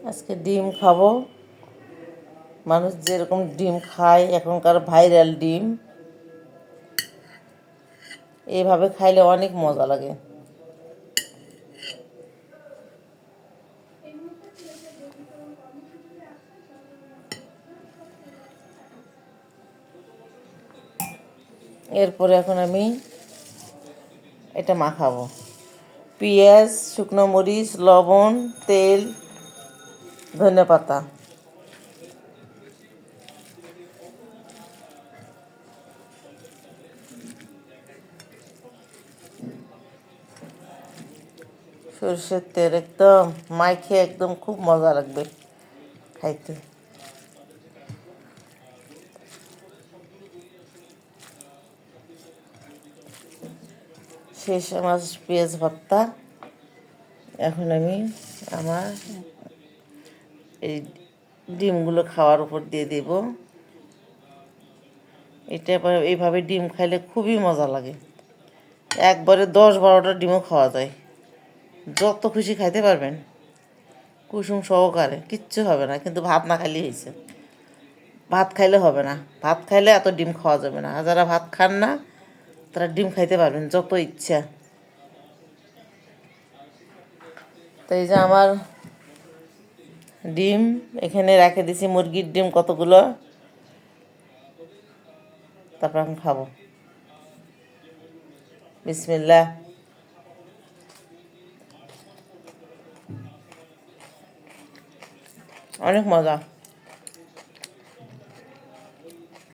আজকে ডিম খাবো। মানুষ যেরকম ডিম খায়, এখনকার ভাইরাল ডিম, এইভাবে খাইলে অনেক মজা লাগে। এরপরে এখন আমি এটা মাখাবো। পেঁয়াজ, শুকনো মরিচ, লবণ, তেল, ধনেপাতা। সরষের তেল একদম মাইখে একদম খুব মজা লাগবে খাইতে। শেষ আমার পেঁয়াজ ভর্তা। এখন আমি আমার এই ডিমগুলো খাওয়ার উপর দিয়ে দেব। এটা এইভাবে ডিম খাইলে খুবই মজা লাগে। একবারে 10-12টা ডিমও খাওয়া যায়, যত খুশি খাইতে পারবেন কুসুম সহকারে, কিচ্ছু হবে না। কিন্তু ভাত না খাইলেই হয়েছে। ভাত খাইলে হবে না, ভাত খাইলে এত ডিম খাওয়া যাবে না। আর যারা ভাত খান না তারা ডিম খাইতে পারবেন যত ইচ্ছা। তো এই যে আমার ডিম এখানে রেখে দিছি, মুরগির ডিম কতগুলো। তারপর এখন খাবো। বিসমিল্লাহ। অনেক মজা।